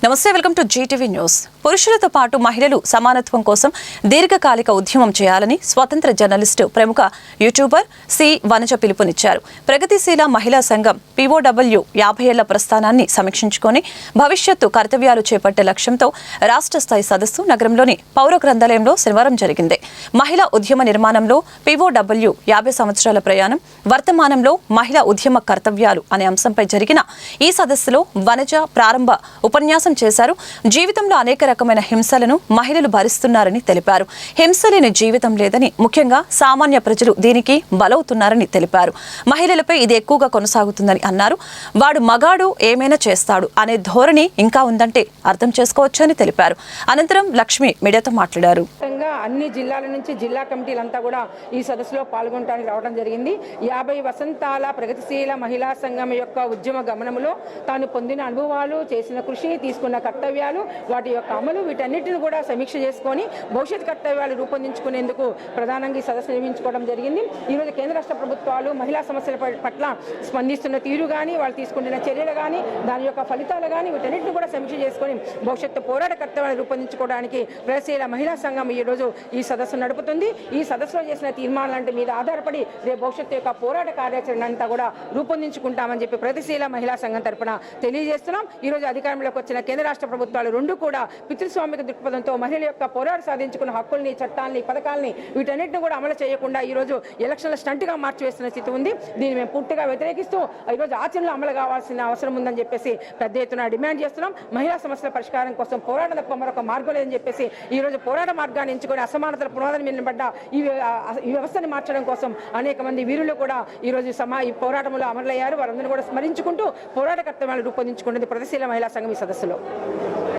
నమస్తే, welcome to Zee TV news. పురుషులతో పాటు మహిళలు సమానత్వం కోసం దీర్ఘకాలిక ఉద్యమం చేయాలని స్వతంత్ర జర్నలిస్టు ప్రముఖ యూట్యూబర్ సి వనజ పిలుపునిచ్చారు. ప్రగతిశీల మహిళా సంఘం POW 50 ఏళ్ల ప్రస్థానాన్ని సమీక్షించుకొని భవిష్యత్తు కర్తవ్యాలు చేపట్టే లక్ష్యంతో రాష్ట్ర స్థాయి సదస్సు నగరంలోని పౌర గ్రంథాలయంలో శనివారం జరిగింది. మహిళా ఉద్యమ నిర్మాణంలో POW 50 సంవత్సరాల ప్రయాణం, వర్తమానంలో మహిళా ఉద్యమ కర్తవ్యాలు అనే అంశంపై జరిగిన ఈ సదస్సులో వనజ ప్రారంభ ఉపన్యాసం చేశారు. జీవితంలో అనేక రకమైన హింసలను మహిళలు భరిస్తున్నారని తెలిపారు. హింస లేని జీవితం లేదని, ముఖ్యంగా సామాన్య ప్రజలు దీనికి బలవుతున్నారని తెలిపారు. మహిళలపై ఇది ఎక్కువగా కొనసాగుతుందని అన్నారు. వాడు మగాడు ఏమైనా చేస్తాడు అనే ధోరణి ఇంకా ఉందంటే అర్థం చేసుకోవచ్చని తెలిపారు. అనంతరం లక్ష్మి మీడియాతో మాట్లాడారు. అన్ని జిల్లాల నుంచి జిల్లా కమిటీలంతా కూడా ఈ సదస్సులో పాల్గొనడానికి రావడం జరిగింది. 50 వసంతాల ప్రగతిశీల మహిళా సంఘం యొక్క ఉద్యమ గమనములో తాను పొందిన అనుభవాలు, చేసిన కృషి, తీసుకున్న కర్తవ్యాలు, వాటి యొక్క అమలు, వీటన్నిటిని కూడా సమీక్ష చేసుకొని భవిష్యత్ కర్తవ్యాలు రూపొందించుకునేందుకు ప్రధానంగా ఈ సదస్సు నిర్వహించుకోవడం జరిగింది. ఈరోజు కేంద్ర రాష్ట్ర ప్రభుత్వాలు మహిళా సమస్యల పట్ల స్పందిస్తున్న తీరు కానీ, వాళ్ళు తీసుకుంటున్న చర్యలు కానీ, దాని యొక్క ఫలితాలు కానీ, వీటన్నిటిని కూడా సమీక్ష చేసుకొని భవిష్యత్తు పోరాట కర్తవ్యాలు రూపొందించుకోవడానికి ప్రగతిశీల మహిళా సంఘం ఈరోజు ఈ సదస్సు నడుపుతుంది. ఈ సదస్సులో చేసిన తీర్మానాలంటే మీద ఆధారపడి రేపు భవిష్యత్తు యొక్క పోరాట కార్యాచరణ అంతా కూడా రూపొందించుకుంటామని చెప్పి ప్రగతిశీల మహిళా సంఘం తరపున తెలియజేస్తున్నాం. ఈ రోజు అధికారంలోకి వచ్చిన కేంద్ర రాష్ట్ర ప్రభుత్వాలు రెండు కూడా పితృస్వామిక దృక్పథంతో మహిళల యొక్క పోరాట సాధించుకున్న హక్కుల్ని, చట్టాలని, పథకాలని వీటన్నిటిని కూడా అమలు చేయకుండా ఈ రోజు ఎలక్షన్ల స్టంట్గా మార్చివేస్తున్న స్థితి ఉంది. దీన్ని మేము పూర్తిగా వ్యతిరేకిస్తూ ఈరోజు ఆచరణలో అమలు కావాల్సిన అవసరం ఉందని చెప్పేసి పెద్ద ఎత్తున డిమాండ్ చేస్తున్నాం. మహిళా సమస్యల పరిష్కారం కోసం పోరాటం తప్ప మరొక మార్గం లేదని చెప్పేసి ఈ రోజు పోరాట మార్గాన్ని ఎంచుకొని అసమానతల పునాదుల మీద నిలబడ్డ ఈ వ్యవస్థని మార్చడం కోసం అనేక మంది వీరులు కూడా ఈ రోజు ఈ పోరాటంలో అమరులయ్యారు. వారందరూ కూడా స్మరించుకుంటూ పోరాట కర్తవ్యాలు రూపొందించుకున్నది ప్రగతిశీల మహిళా సంఘం ఈ సదస్సులో.